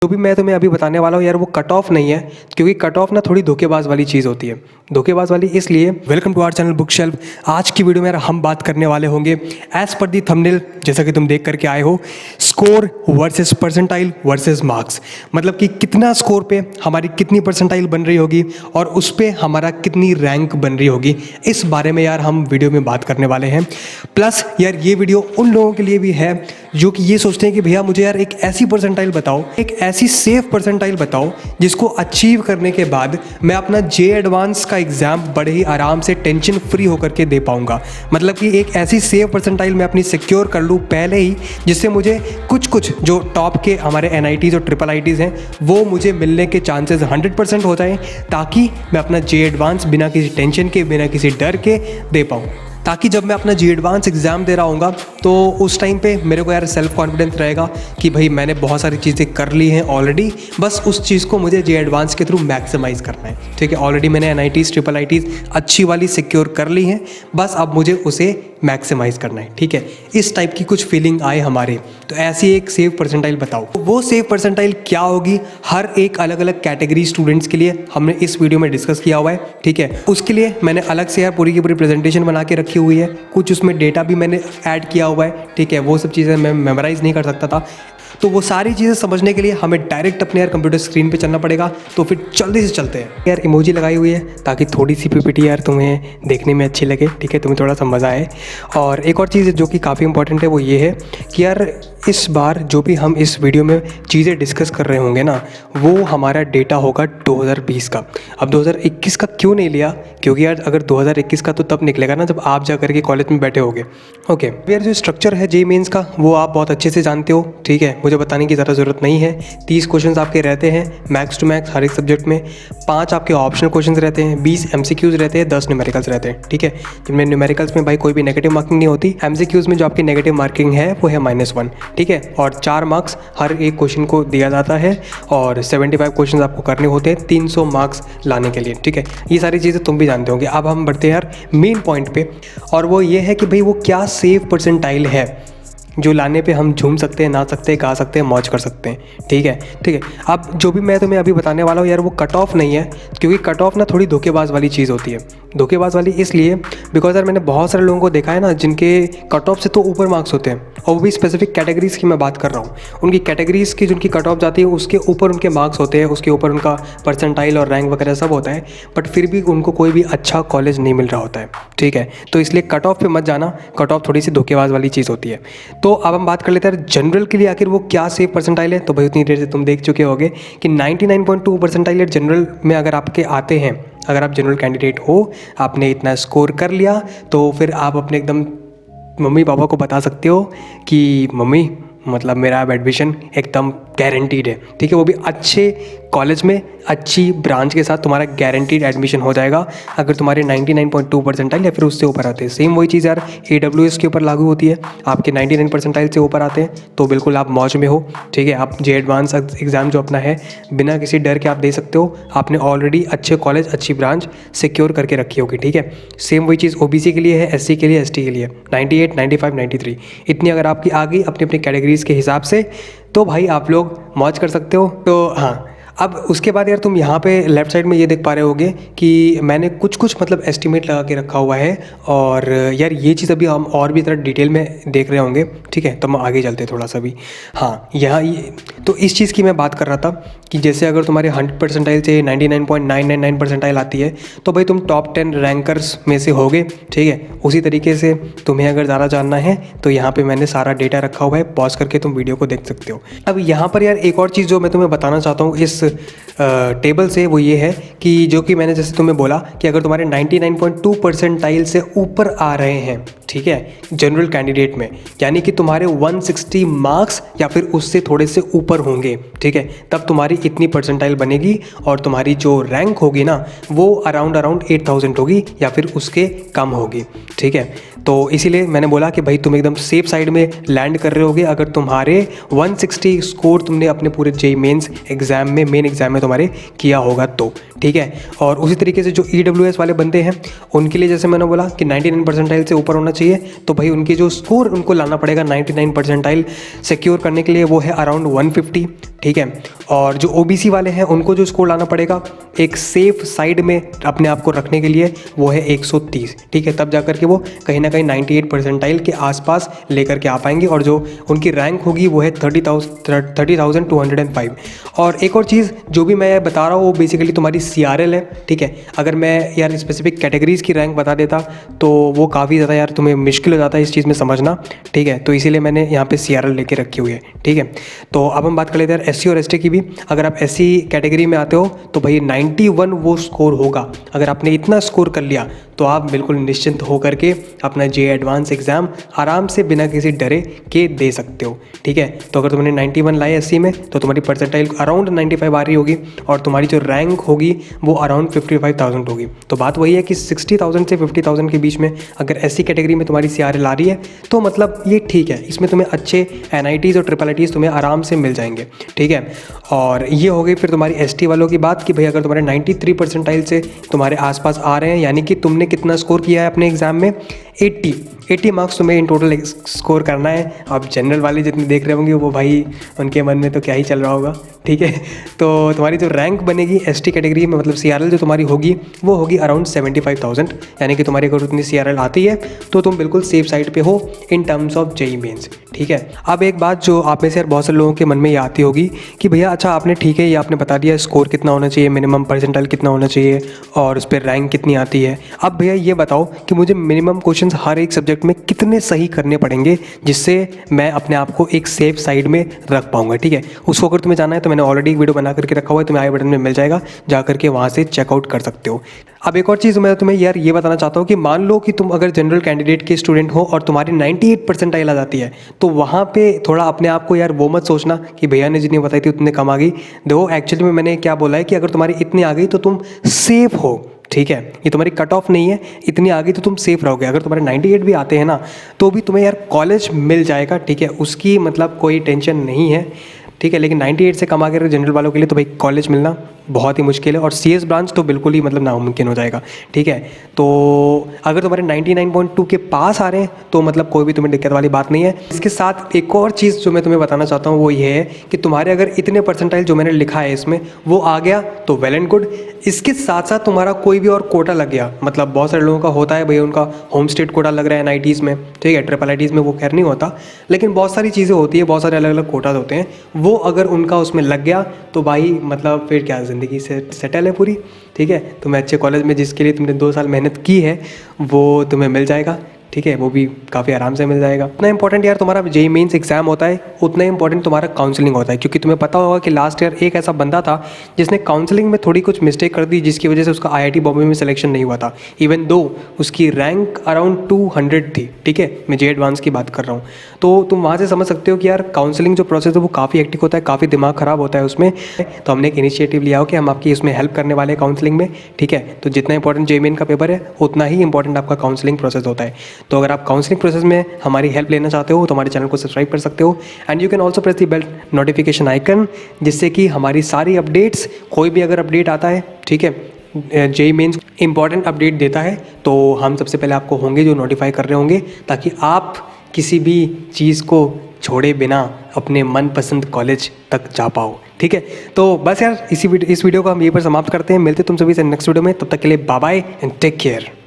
जो भी मैं तुम्हें अभी बताने वाला हूँ यार वो कट ऑफ नहीं है, क्योंकि कट ऑफ ना थोड़ी धोखेबाज वाली चीज़ होती है। धोखेबाज वाली इसलिए, welcome to our channel book shelf. आज की वीडियो में यार हम बात करने वाले होंगे एज पर दी थंबनेल, जैसा कि तुम देख करके आए हो, score versus percentile versus marks. मतलब कि कितना स्कोर पे हमारी कितनी परसेंटाइल बन रही होगी और उस पर हमारा कितनी रैंक बन रही होगी, इस बारे में यार हम वीडियो में बात करने वाले हैं। प्लस यार ये वीडियो उन लोगों के लिए भी है जो कि ये सोचते हैं कि भैया मुझे यार एक ऐसी परसेंटाइल बताओ, एक ऐसी सेफ परसेंटाइल बताओ जिसको अचीव करने के बाद मैं अपना जे एडवांस का एग्जाम बड़े ही आराम से टेंशन फ्री होकर के दे पाऊंगा। मतलब कि एक ऐसी सेफ परसेंटाइल मैं अपनी सिक्योर कर लूँ पहले ही, जिससे मुझे कुछ जो टॉप के हमारे NITs और IIITs हैं वो मुझे मिलने के चांसेस 100% हो जाएं, ताकि मैं अपना जे एडवांस बिना किसी टेंशन के, बिना किसी डर के दे पाऊँ। ताकि जब मैं अपना जी एडवांस एग्ज़ाम दे रहा हूँगा तो उस टाइम पे मेरे को यार सेल्फ कॉन्फिडेंस रहेगा कि भाई मैंने बहुत सारी चीज़ें कर ली हैं ऑलरेडी, बस उस चीज़ को मुझे जी एडवांस के थ्रू मैक्सिमाइज़ करना है। ठीक है, ऑलरेडी मैंने NITs IIITs अच्छी वाली सिक्योर कर ली हैं, बस अब मुझे उसे मैक्सिमाइज़ करना है। ठीक है, इस टाइप की कुछ फीलिंग आए हमारे, तो ऐसी एक सेफ परसेंटाइल बताओ। तो वो सेफ परसेंटाइल क्या होगी, हर एक अलग अलग कैटेगरी स्टूडेंट्स के लिए हमने इस वीडियो में डिस्कस किया हुआ है। ठीक है, उसके लिए मैंने अलग से यार पूरी की पूरी प्रेजेंटेशन बना के रखी हुई है, कुछ उसमें डेटा भी मैंने ऐड किया हुआ है। ठीक है, वो सब चीज़ें मैं मेमोराइज़ नहीं कर सकता था, तो वो सारी चीज़ें समझने के लिए हमें डायरेक्ट अपने यार कंप्यूटर स्क्रीन पे चलना पड़ेगा। तो फिर जल्दी से चलते हैं। यार इमोजी लगाई हुई है ताकि थोड़ी सी PPT यार तुम्हें देखने में अच्छी लगे। ठीक है, तुम्हें थोड़ा सा मज़ा आए। और एक और चीज़ जो कि काफ़ी इंपॉर्टेंट है वो ये है कि यार इस बार जो भी हम इस वीडियो में चीज़ें डिस्कस कर रहे होंगे ना, वो हमारा डेटा होगा 2020 का। अब 2021 का क्यों नहीं लिया, क्योंकि यार अगर 2021 का तो तब निकलेगा ना जब आप जा करके कॉलेज में बैठे होगे। ओके, यार जो स्ट्रक्चर है JEE मेंस का वो आप बहुत अच्छे से जानते हो। ठीक है, मुझे बताने की ज़्यादा ज़रूरत नहीं है। 30 क्वेश्चन आपके रहते हैं मैक्स टू मैक्स हर एक सब्जेक्ट में। 5 आपके ऑप्शनल क्वेश्चन रहते हैं, 20 MCQs रहते हैं, 10 न्यूमेरिकल्स रहते हैं। ठीक है, जिनमें न्यूमेरिकल्स में भाई कोई भी नेगेटिव मार्किंग नहीं होती। MCQs में जो आपकी नेगेटिव मार्किंग है वो है -1। ठीक है, और 4 मार्क्स हर एक क्वेश्चन को दिया जाता है और 75 क्वेश्चन आपको करने होते हैं 300 मार्क्स लाने के लिए। ठीक है, ये सारी चीज़ें तुम भी जानते होंगे। अब हम बढ़ते हैं यार मेन पॉइंट पे, और वो ये है कि भाई वो क्या सेफ परसेंटाइल है जो लाने पे हम झूम सकते हैं, नाच सकते हैं, गा सकते हैं, मौज कर सकते हैं। ठीक है, ठीक है। अब जो भी मैं तुम्हें अभी बताने वाला हूँ यार वो कट ऑफ नहीं है, क्योंकि कट ऑफ ना थोड़ी धोखेबाज वाली चीज़ होती है। धोखेबाज वाली इसलिए बिकॉज यार मैंने बहुत सारे लोगों को देखा है ना जिनके कट ऑफ से तो ऊपर मार्क्स होते हैं, और वो भी स्पेसिफिक कैटेगरीज़ की मैं बात कर रहा हूँ। उनकी कैटेगरीज़ की जिनकी कट ऑफ जाती है उसके ऊपर उनके मार्क्स होते हैं, उसके ऊपर उनका परसेंटाइल और रैंक वगैरह सब होता है, बट फिर भी उनको कोई भी अच्छा कॉलेज नहीं मिल रहा होता है। ठीक है, तो इसलिए कट ऑफ पे मत जाना, कट ऑफ थोड़ी सी धोखेबाज वाली चीज़ होती है। तो अब हम बात कर लेते हैं जनरल के लिए आखिर वो क्या सेफ परसेंटाइल है। तो भाई उतनी देर से तुम देख चुके होगे कि 99.2 परसेंटाइल जनरल में अगर आपके आते हैं, अगर आप जनरल कैंडिडेट हो, आपने इतना स्कोर कर लिया, तो फिर आप अपने एकदम मम्मी पापा को बता सकते हो कि मम्मी मतलब मेरा अब एडमिशन एकदम गारंटीड है। ठीक है, वो भी अच्छे कॉलेज में, अच्छी ब्रांच के साथ तुम्हारा गारंटीड एडमिशन हो जाएगा अगर तुम्हारे 99.2 परसेंटाइल या फिर उससे ऊपर आते हैं। सेम वही चीज़ यार AWS के ऊपर लागू होती है। आपके 99 परसेंटाइल से ऊपर आते हैं तो बिल्कुल आप मौज में हो। ठीक है, आप जे एडवांस एग्ज़ाम जो अपना है बिना किसी डर के आप दे सकते हो। आपने ऑलरेडी अच्छे कॉलेज, अच्छी ब्रांच सिक्योर करके रखी होगी। ठीक है, सेम वही चीज़ OBC के लिए है, SC के लिए, ST के लिए। 98, 95, 93 इतनी अगर आपकी आ गई अपनी अपनी कैटेगरीज़ के हिसाब से, तो भाई आप लोग मौज कर सकते हो। तो हाँ, अब उसके बाद यार तुम यहाँ पे लेफ्ट साइड में ये देख पा रहे होगे कि मैंने कुछ मतलब एस्टिमेट लगा के रखा हुआ है, और यार ये चीज़ अभी हम और भी तरह डिटेल में देख रहे होंगे। ठीक है, तो हम आगे चलते हैं थोड़ा सा भी। हाँ, यहाँ ये तो इस चीज़ की मैं बात कर रहा था कि जैसे अगर तुम्हारे 100 परसेंटाइल से 99.999 परसेंटाइल आती है तो भाई तुम टॉप 10 रैंकर्स में से होगे। ठीक है, उसी तरीके से तुम्हें अगर ज़्यादा जानना है तो यहाँ पे मैंने सारा डेटा रखा हुआ है, पॉज करके तुम वीडियो को देख सकते हो। अब यहाँ पर यार एक और चीज़ जो मैं तुम्हें बताना चाहता हूँ इस टेबल से, वो ये है कि जो कि मैंने जैसे तुम्हें बोला कि अगर तुम्हारे 99.2 परसेंटाइल से ऊपर आ रहे हैं, ठीक है, जनरल कैंडिडेट में, यानी कि तुम्हारे 160 मार्क्स या फिर उससे थोड़े से ऊपर होंगे। ठीक है, तब तुम्हारी इतनी परसेंटाइल बनेगी और तुम्हारी जो रैंक होगी ना वो अराउंड 8000 होगी या फिर उसके कम होगी। ठीक है, तो इसीलिए मैंने बोला कि भाई तुम एकदम सेफ साइड में लैंड कर रहे होगे अगर तुम्हारे 160 स्कोर तुमने अपने पूरे जेईई मेंस एग्ज़ाम में, मेन एग्ज़ाम में तुम्हारे किया होगा तो, ठीक है। और उसी तरीके से जो EWS वाले बंदे हैं उनके लिए जैसे मैंने बोला कि 99 परसेंटाइल से ऊपर होना चाहिए, तो भाई उनकी जो स्कोर उनको लाना पड़ेगा 99 परसेंटाइल सिक्योर करने के लिए वो है अराउंड 150, ठीक है। और जो OBC वाले हैं उनको जो स्कोर लाना पड़ेगा एक सेफ साइड में अपने आप को रखने के लिए वो है 130, ठीक है। तब जाकर के वो कहीं ना कहीं 98 परसेंटाइल के आसपास लेकर के आ पाएंगे और जो उनकी रैंक होगी वो है 30,205। और एक और चीज़ जो भी मैं बता रहा हूँ वो बेसिकली तुम्हारी CRL है, ठीक है। अगर मैं यार स्पेसिफिक कैटेगरीज़ की रैंक बता देता तो वो काफ़ी ज़्यादा यार तुम्हें मुश्किल हो जाता है इस चीज़ में समझना, ठीक है। तो इसीलिए मैंने यहाँ पे CRL लेके रखी हुई है, ठीक है। तो अब हम बात कर लेते हैं SC और ST की भी। अगर आप SC कैटेगरी में आते हो तो भाई 91 वो स्कोर होगा। अगर आपने इतना स्कोर कर लिया तो आप बिल्कुल निश्चिंत हो करके अपना JEE एडवांस एग्ज़ाम आराम से बिना किसी डरे के दे सकते हो, ठीक है। तो अगर तुमने 91 लाए SC में तो तुम्हारी परसेंटाइल अराउंड 95 आ रही होगी और तुम्हारी जो रैंक होगी वो अराउंड 55,000 होगी। तो बात वही है कि 60,000 से 50,000 के बीच में अगर SC कैटेगरी में तुम्हारी CRL आ रही है तो मतलब ये ठीक है, इसमें तुम्हें अच्छे NITs और IIITs तुम्हें आराम से मिल जाएंगे, ठीक है। और ये हो गई फिर तुम्हारी ST वालों की बात कि भाई अगर तुम्हारे 93 परसेंटाइल से तुम्हारे आसपास आ रहे हैं, यानी कि तुमने कितना स्कोर किया है अपने एग्ज़ाम में 80 मार्क्स तुम्हें इन टोटल स्कोर करना है। अब जनरल वाले जितने देख रहे होंगे वो भाई उनके मन में तो क्या ही चल रहा होगा, ठीक है। तो तुम्हारी जो रैंक बनेगी ST कैटेगरी में मतलब CRL जो तुम्हारी होगी वो होगी अराउंड 75,000, यानी कि तुम्हारी अगर उतनी CRL आती है तो तुम बिल्कुल सेफ साइड पे हो in terms of JEE mains, ठीक है। अब एक बात जो आप में से यार बहुत सारे लोगों के मन में ये आती होगी कि भैया अच्छा आपने ठीक है ये आपने बता दिया स्कोर कितना होना चाहिए, मिनिमम परसेंटाइल कितना होना चाहिए और उस पर रैंक कितनी आती है। अब भैया ये बताओ कि मुझे मिनिमम क्वेश्चंस हर एक सब्जेक्ट में कितने सही करने पड़ेंगे जिससे मैं अपने आप को एक सेफ साइड में रख पाऊंगा, ठीक है। उसको अगर तुम्हें जाना है तो मैंने ऑलरेडी एक वीडियो बना करके रखा हुआ है, तुम्हें आई बटन में मिल जाएगा, जा करके वहाँ से चेकआउट कर सकते हो। अब एक और चीज़ मैं तुम्हें यार ये बताना चाहता हूँ कि मान लो कि तुम अगर जनरल कैंडिडेट के स्टूडेंट हो और तुम्हारी 98 परसेंटाइल आ जाती है तो वहाँ पे थोड़ा अपने आप को यार वो मत सोचना कि भैया ने जितनी बताई थी उतने कम आ गई। देखो एक्चुअली में मैंने क्या बोला है कि अगर तुम्हारी इतनी आ गई तो तुम सेफ हो, ठीक है। ये तुम्हारी कट ऑफ नहीं है, इतनी आ गई तो तुम सेफ रहोगे। अगर तुम्हारे 98 भी आते हैं ना तो भी तुम्हें यार कॉलेज मिल जाएगा, ठीक है, उसकी मतलब कोई टेंशन नहीं है, ठीक है। लेकिन 98 से कम आ गए जनरल वालों के लिए तो भाई कॉलेज मिलना बहुत ही मुश्किल है और CS ब्रांच तो बिल्कुल ही मतलब नामुमकिन हो जाएगा, ठीक है। तो अगर तुम्हारे 99.2 के पास आ रहे हैं तो मतलब कोई भी तुम्हें दिक्कत वाली बात नहीं है। इसके साथ एक और चीज़ जो मैं तुम्हें बताना चाहता हूँ वो ये है कि तुम्हारे अगर इतने परसेंटाइल जो मैंने लिखा है इसमें वो आ गया तो वेल एंड गुड। इसके साथ साथ तुम्हारा कोई भी और कोटा लग गया, मतलब बहुत सारे लोगों का होता है भैया उनका होम स्टेट कोटा लग रहा है NITs में, ठीक है, IIITs में वो खैर नहीं होता, लेकिन बहुत सारी चीज़ें होती है, बहुत सारे अलग अलग कोटाज होते हैं, वो अगर उनका उसमें लग गया तो भाई मतलब फिर क्या ज़िंदगी से सेटल है पूरी, ठीक है। तुम्हें अच्छे कॉलेज में जिसके लिए तुमने 2 साल मेहनत की है वो तुम्हें मिल जाएगा, ठीक है, वो भी काफ़ी आराम से मिल जाएगा। उतना इंपॉर्टेंट यार तुम्हारा JEE मेंस एग्जाम होता है उतना इंपॉर्टेंट तुम्हारा काउंसलिंग होता है, क्योंकि तुम्हें पता होगा कि लास्ट ईयर एक ऐसा बंदा था जिसने काउंसलिंग में थोड़ी कुछ मिस्टेक कर दी जिसकी वजह से उसका IIT बॉम्बे में सिलेक्शन नहीं हुआ था, इवन दो उसकी रैंक अराउंड 200 थी, ठीक है, मैं JEE एडवांस की बात कर रहा हूँ। तो तुम वहाँ से समझ सकते हो कि यार काउंसलिंग जो प्रोसेस है वो काफ़ी हेक्टिक होता है, काफ़ी दिमाग ख़राब होता है उसमें। तो हमने एक इनिशिएटिव लिया हो कि हम आपकी इसमें हेल्प करने वाले हैं काउंसलिंग में, ठीक है। तो जितना इंपॉर्टेंट JEE मेन का पेपर है उतना ही इंपॉर्टेंट आपका काउंसलिंग प्रोसेस होता है। तो अगर आप काउंसलिंग प्रोसेस में हमारी हेल्प लेना चाहते हो तो हमारे चैनल को सब्सक्राइब कर सकते हो and you can also press the bell notification icon, जिससे कि हमारी सारी अपडेट्स, कोई भी अगर अपडेट आता है, ठीक है, JEE मेंस इंपॉर्टेंट अपडेट देता है तो हम सबसे पहले आपको होंगे जो नोटिफाई कर रहे होंगे, ताकि आप किसी भी चीज़ को छोड़े बिना अपने मनपसंद कॉलेज तक जा पाओ, ठीक है। तो बस यार इस वीडियो को हम यहीं पर समाप्त करते हैं। मिलते तुम सभी से नेक्स्ट वीडियो में, तब तक के लिए bye bye and take care.